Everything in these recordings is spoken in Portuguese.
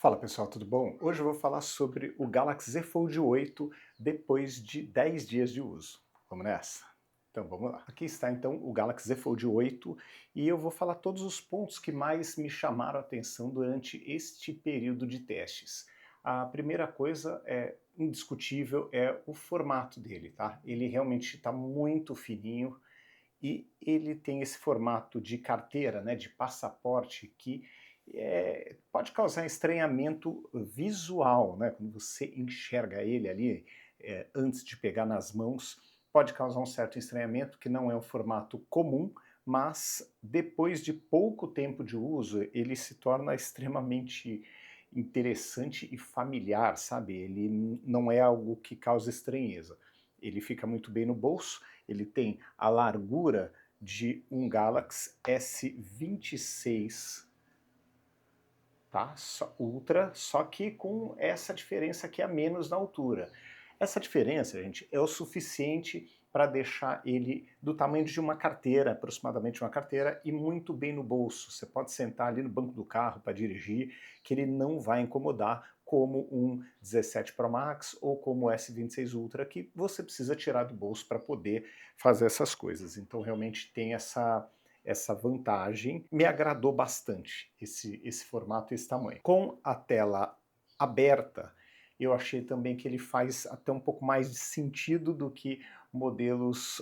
Fala pessoal, tudo bom? Hoje eu vou falar sobre o Galaxy Z Fold 8 depois de 10 dias de uso. Vamos nessa? Então vamos lá. Aqui está então o Galaxy Z Fold 8 e eu vou falar todos os pontos que mais me chamaram a atenção durante este período de testes. A primeira coisa é indiscutível, é o formato dele, tá? Ele realmente está muito fininho e ele tem esse formato de carteira, né, de passaporte que pode causar estranhamento visual, né, quando você enxerga ele ali antes de pegar nas mãos, pode causar um certo estranhamento, que não é um formato comum, mas depois de pouco tempo de uso, ele se torna extremamente interessante e familiar, sabe? Ele não é algo que causa estranheza. Ele fica muito bem no bolso, ele tem a largura de um Galaxy S26, tá? Ultra, só que com essa diferença que é a menos na altura. Essa diferença, gente, é o suficiente para deixar ele do tamanho de uma carteira, aproximadamente uma carteira, e muito bem no bolso. Você pode sentar ali no banco do carro para dirigir, que ele não vai incomodar, como um 17 Pro Max ou como o S26 Ultra, que você precisa tirar do bolso para poder fazer essas coisas. Então realmente tem essa vantagem. Me agradou bastante esse formato e esse tamanho. Com a tela aberta, eu achei também que ele faz até um pouco mais de sentido do que modelos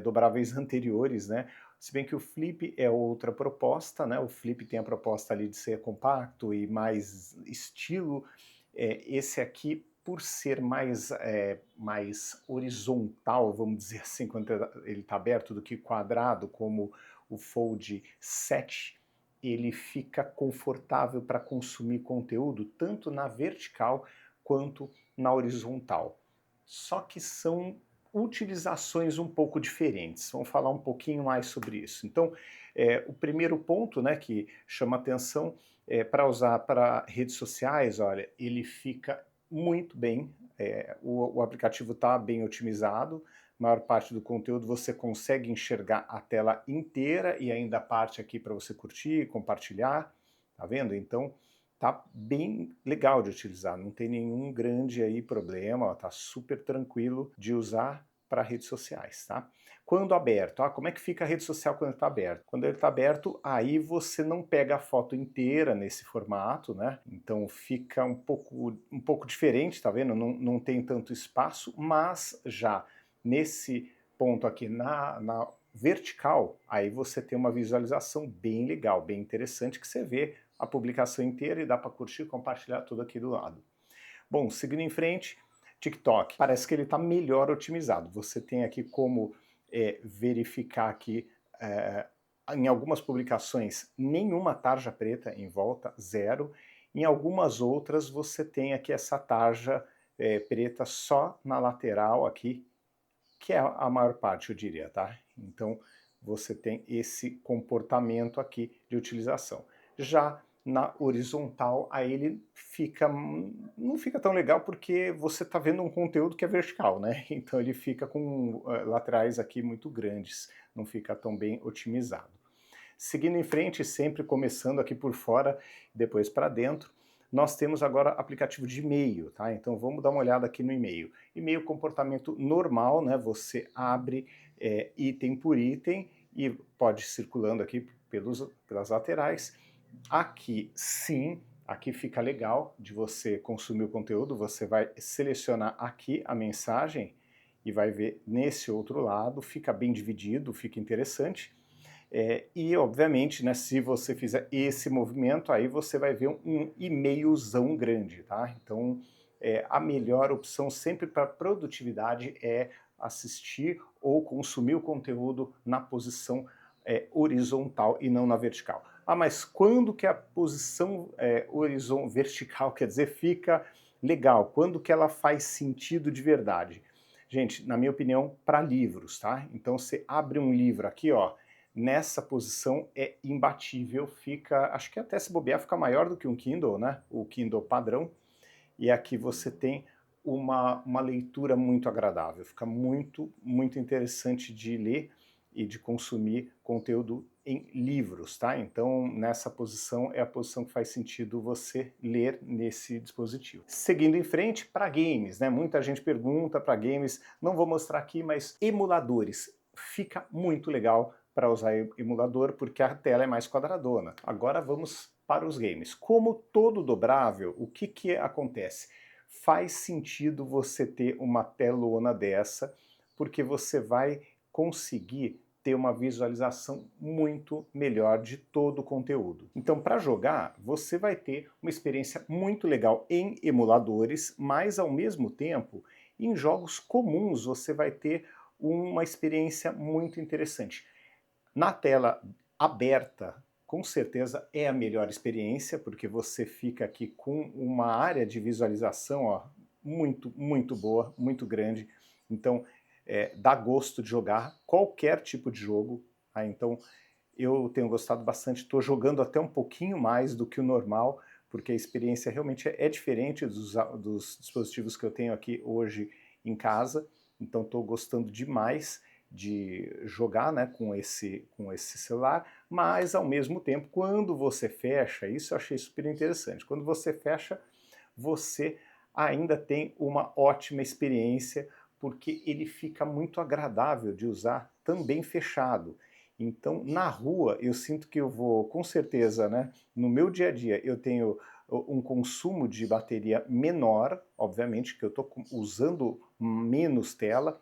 dobráveis anteriores, né? Se bem que o Flip é outra proposta, né? O Flip tem a proposta ali de ser compacto e mais estilo. Esse aqui, por ser mais horizontal, vamos dizer assim, quando ele está aberto, do que quadrado, como o Fold 7, ele fica confortável para consumir conteúdo tanto na vertical quanto na horizontal. Só que são utilizações um pouco diferentes. Vamos falar um pouquinho mais sobre isso. Então, o primeiro ponto, né, que chama atenção para usar para redes sociais, olha, ele fica muito bem, o aplicativo está bem otimizado, a maior parte do conteúdo você consegue enxergar a tela inteira e ainda a parte aqui para você curtir, compartilhar, tá vendo? Então tá bem legal de utilizar, não tem nenhum grande aí problema, ó, tá super tranquilo de usar para redes sociais, tá? Quando aberto, como é que fica a rede social quando está aberto? Quando ele está aberto, aí você não pega a foto inteira nesse formato, né? Então fica um pouco diferente, tá vendo? Não tem tanto espaço, mas já nesse ponto aqui na vertical, aí você tem uma visualização bem legal, bem interessante, que você vê a publicação inteira e dá para curtir e compartilhar tudo aqui do lado. Bom, seguindo em frente, TikTok. Parece que ele está melhor otimizado. Você tem aqui como verificar que em algumas publicações nenhuma tarja preta em volta, zero. Em algumas outras você tem aqui essa tarja preta só na lateral aqui, que é a maior parte, eu diria, tá? Então você tem esse comportamento aqui de utilização. Já na horizontal, aí ele não fica tão legal porque você está vendo um conteúdo que é vertical, né? Então ele fica com laterais aqui muito grandes, não fica tão bem otimizado. Seguindo em frente, sempre começando aqui por fora, depois para dentro, nós temos agora aplicativo de e-mail, tá? Então vamos dar uma olhada aqui no e-mail. E-mail comportamento normal, né? Você abre item por item e pode ir circulando aqui pelas laterais. Aqui sim, aqui fica legal de você consumir o conteúdo, você vai selecionar aqui a mensagem e vai ver nesse outro lado, fica bem dividido, fica interessante. E, obviamente, né, se você fizer esse movimento, aí você vai ver um e-mailzão grande, tá? Então, a melhor opção sempre para produtividade é assistir ou consumir o conteúdo na posição horizontal e não na vertical. Mas quando que a posição vertical, quer dizer, fica legal? Quando que ela faz sentido de verdade? Gente, na minha opinião, para livros, tá? Então, você abre um livro aqui, ó, nessa posição é imbatível, fica, acho que até se bobear fica maior do que um Kindle, né? O Kindle padrão, e aqui você tem uma leitura muito agradável, fica muito interessante de ler, e de consumir conteúdo em livros, tá? Então, nessa posição é a posição que faz sentido você ler nesse dispositivo. Seguindo em frente, para games, né? Muita gente pergunta para games, não vou mostrar aqui, mas emuladores. Fica muito legal para usar emulador porque a tela é mais quadradona. Agora vamos para os games. Como todo dobrável, o que acontece? Faz sentido você ter uma telona dessa, porque você vai conseguir ter uma visualização muito melhor de todo o conteúdo. Então, para jogar, você vai ter uma experiência muito legal em emuladores, mas ao mesmo tempo, em jogos comuns, você vai ter uma experiência muito interessante. Na tela aberta, com certeza é a melhor experiência, porque você fica aqui com uma área de visualização, ó, muito boa, muito grande. Então, dá gosto de jogar qualquer tipo de jogo. Tá? Então, eu tenho gostado bastante, estou jogando até um pouquinho mais do que o normal, porque a experiência realmente é diferente dos dispositivos que eu tenho aqui hoje em casa. Então, estou gostando demais de jogar, né, com esse celular, mas ao mesmo tempo, quando você fecha, isso eu achei super interessante, quando você fecha, você ainda tem uma ótima experiência, porque ele fica muito agradável de usar também fechado. Então, na rua, eu sinto que eu vou, com certeza, né, no meu dia a dia, eu tenho um consumo de bateria menor, obviamente que eu estou usando menos tela,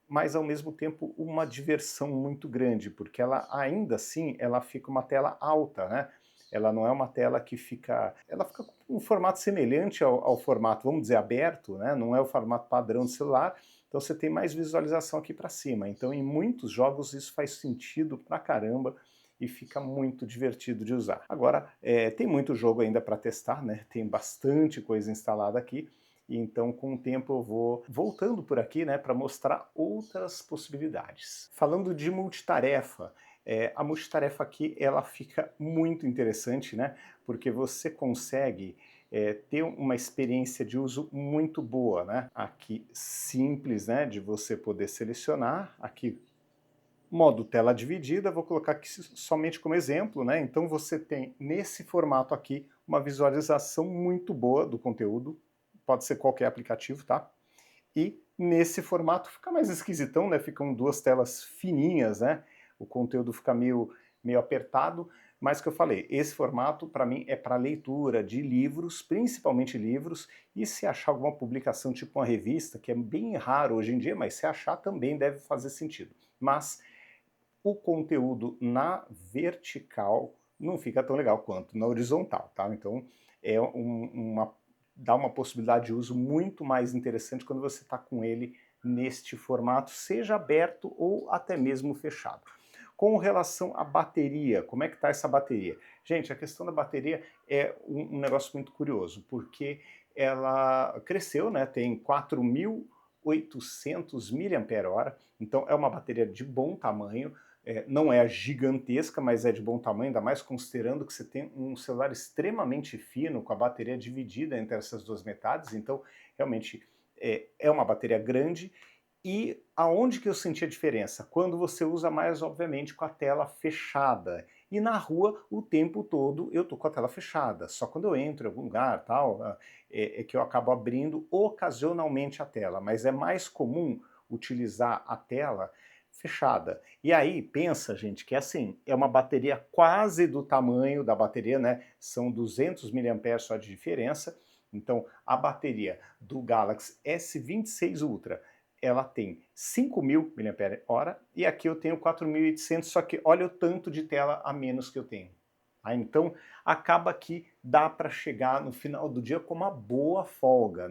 mas ao mesmo tempo uma diversão muito grande, porque ela ainda assim ela fica uma tela alta, né? Ela não é uma tela que fica... Ela fica com um formato semelhante ao formato, vamos dizer, aberto, né? Não é o formato padrão do celular, então você tem mais visualização aqui para cima. Então em muitos jogos isso faz sentido pra caramba e fica muito divertido de usar. Agora, tem muito jogo ainda para testar, né? Tem bastante coisa instalada aqui, e então com o tempo eu vou voltando por aqui, né, para mostrar outras possibilidades. Falando de multitarefa, a multitarefa aqui ela fica muito interessante, né, porque você consegue ter uma experiência de uso muito boa, né? Aqui simples, né, de você poder selecionar, aqui modo tela dividida, vou colocar aqui somente como exemplo, né? Então você tem nesse formato aqui uma visualização muito boa do conteúdo, pode ser qualquer aplicativo, tá? E nesse formato fica mais esquisitão, né? Ficam duas telas fininhas, né? O conteúdo fica meio apertado, mas que eu falei, esse formato para mim é para leitura de livros, principalmente livros, e se achar alguma publicação tipo uma revista, que é bem raro hoje em dia, mas se achar também deve fazer sentido. Mas o conteúdo na vertical não fica tão legal quanto na horizontal, tá? Então dá uma possibilidade de uso muito mais interessante quando você está com ele neste formato, seja aberto ou até mesmo fechado. Com relação à bateria, como é que está essa bateria? Gente, a questão da bateria é um negócio muito curioso, porque ela cresceu, né? Tem 4.800 mAh, então é uma bateria de bom tamanho, não é gigantesca, mas é de bom tamanho, ainda mais considerando que você tem um celular extremamente fino, com a bateria dividida entre essas duas metades, então realmente é uma bateria grande. E aonde que eu senti a diferença? Quando você usa mais, obviamente, com a tela fechada. E na rua, o tempo todo, eu tô com a tela fechada. Só quando eu entro em algum lugar, tal, é que eu acabo abrindo ocasionalmente a tela. Mas é mais comum utilizar a tela fechada. E aí, pensa, gente, que assim, é uma bateria quase do tamanho da bateria, né? São 200 mAh só de diferença. Então, a bateria do Galaxy S26 Ultra, ela tem 5.000 mAh e aqui eu tenho 4.800, só que olha o tanto de tela a menos que eu tenho. Então acaba que dá para chegar no final do dia com uma boa folga,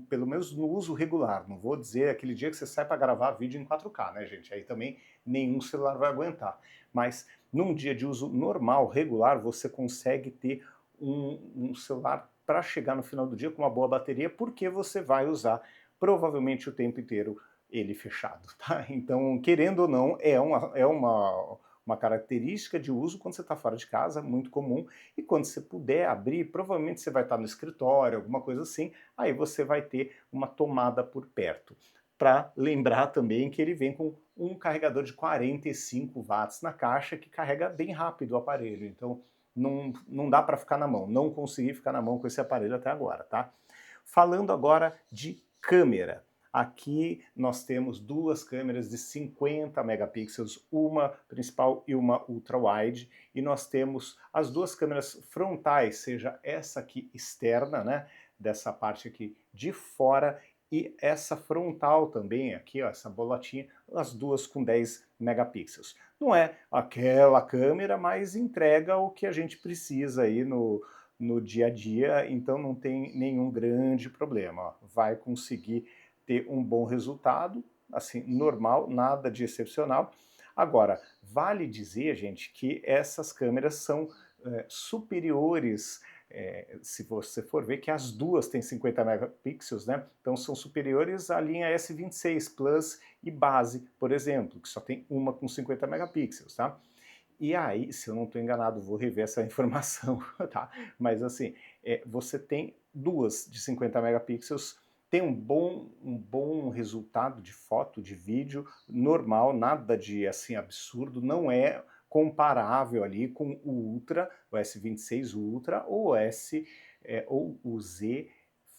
pelo menos no uso regular. Não vou dizer aquele dia que você sai para gravar vídeo em 4K, né, gente? Aí também nenhum celular vai aguentar. Mas num dia de uso normal, regular, você consegue ter um celular para chegar no final do dia com uma boa bateria, porque você vai usar provavelmente o tempo inteiro ele fechado, tá? Então, querendo ou não, é uma característica de uso quando você está fora de casa, muito comum, e quando você puder abrir, provavelmente você vai estar no escritório, alguma coisa assim, aí você vai ter uma tomada por perto. Para lembrar também que ele vem com um carregador de 45 watts na caixa que carrega bem rápido o aparelho. Então não dá para ficar na mão, não consegui ficar na mão com esse aparelho até agora, tá? Falando agora de câmera. Aqui nós temos duas câmeras de 50 megapixels, uma principal e uma ultra-wide, e nós temos as duas câmeras frontais, seja essa aqui externa, né, dessa parte aqui de fora, e essa frontal também, aqui, ó, essa bolotinha, as duas com 10 megapixels. Não é aquela câmera, mas entrega o que a gente precisa aí no dia a dia, então não tem nenhum grande problema. Ó. Vai conseguir ter um bom resultado, assim, normal, nada de excepcional. Agora, vale dizer, gente, que essas câmeras são superiores, se você for ver que as duas têm 50 megapixels, né? Então são superiores à linha S26 Plus e base, por exemplo, que só tem uma com 50 megapixels, tá? E aí, se eu não estou enganado, vou rever essa informação, tá? Mas assim, você tem duas de 50 megapixels, tem um bom resultado de foto, de vídeo, normal, nada de assim absurdo, não é comparável ali com o Ultra, o S26 Ultra ou ou o Z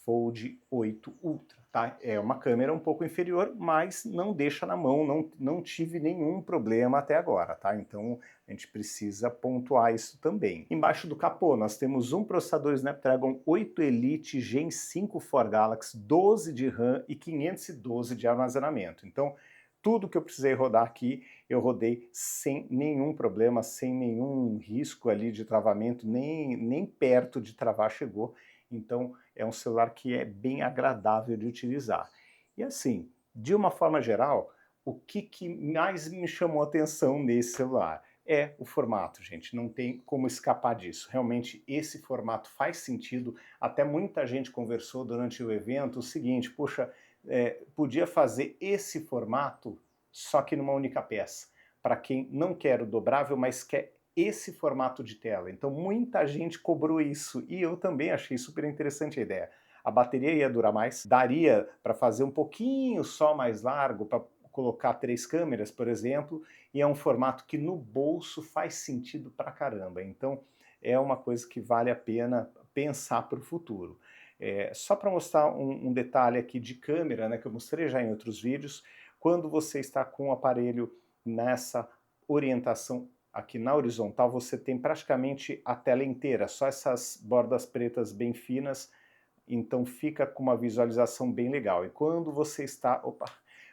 Fold 8 Ultra, tá? É uma câmera um pouco inferior, mas não deixa na mão, não tive nenhum problema até agora, tá? Então a gente precisa pontuar isso também. Embaixo do capô nós temos um processador Snapdragon 8 Elite Gen 5 for Galaxy, 12 de RAM e 512 de armazenamento. Então tudo que eu precisei rodar aqui, eu rodei sem nenhum problema, sem nenhum risco ali de travamento, nem perto de travar chegou. Então é um celular que é bem agradável de utilizar. E assim, de uma forma geral, o que mais me chamou a atenção nesse celular? É o formato, gente, não tem como escapar disso. Realmente esse formato faz sentido, até muita gente conversou durante o evento o seguinte, poxa, podia fazer esse formato só que numa única peça, para quem não quer o dobrável, mas quer esse formato de tela. Então muita gente cobrou isso e eu também achei super interessante a ideia. A bateria ia durar mais, daria para fazer um pouquinho só mais largo, para colocar 3 câmeras, por exemplo, e é um formato que no bolso faz sentido pra caramba. Então é uma coisa que vale a pena pensar para o futuro. Só para mostrar um detalhe aqui de câmera, né, que eu mostrei já em outros vídeos, quando você está com o aparelho nessa orientação aqui na horizontal, você tem praticamente a tela inteira, só essas bordas pretas bem finas, então fica com uma visualização bem legal. E quando você está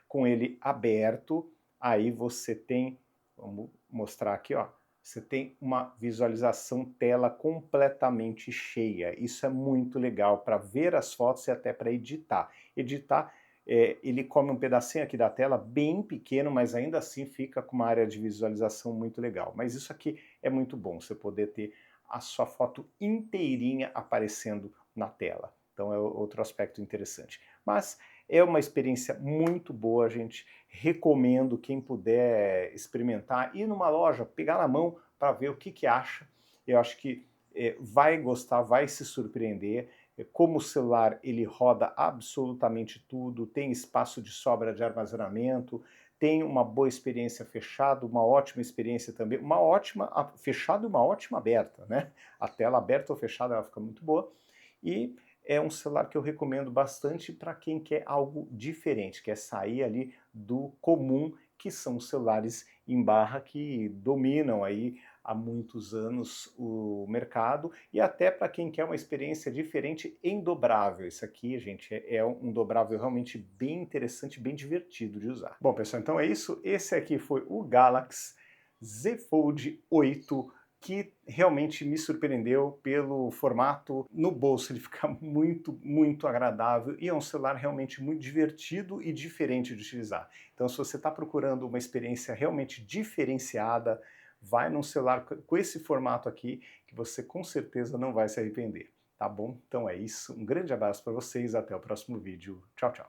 com ele aberto, aí você tem, vamos mostrar aqui, ó, você tem uma visualização tela completamente cheia. Isso é muito legal para ver as fotos e até para editar. Editar, ele come um pedacinho aqui da tela, bem pequeno, mas ainda assim fica com uma área de visualização muito legal. Mas isso aqui é muito bom, você poder ter a sua foto inteirinha aparecendo na tela. Então é outro aspecto interessante. Mas é uma experiência muito boa, gente. Recomendo quem puder experimentar, ir numa loja, pegar na mão para ver o que acha. Eu acho que vai gostar, vai se surpreender. Como o celular ele roda absolutamente tudo, tem espaço de sobra de armazenamento, tem uma boa experiência fechado, uma ótima experiência também, uma ótima fechada e uma ótima aberta, né? A tela aberta ou fechada ela fica muito boa. E é um celular que eu recomendo bastante para quem quer algo diferente, quer sair ali do comum, que são os celulares em barra que dominam aí há muitos anos o mercado, e até para quem quer uma experiência diferente em dobrável. Isso aqui, gente, é um dobrável realmente bem interessante, bem divertido de usar. Bom, pessoal, então é isso. Esse aqui foi o Galaxy Z Fold 8, que realmente me surpreendeu pelo formato. No bolso ele fica muito agradável e é um celular realmente muito divertido e diferente de utilizar. Então se você está procurando uma experiência realmente diferenciada, vai num celular com esse formato aqui que você com certeza não vai se arrepender, tá bom? Então é isso, um grande abraço para vocês, até o próximo vídeo, tchau, tchau!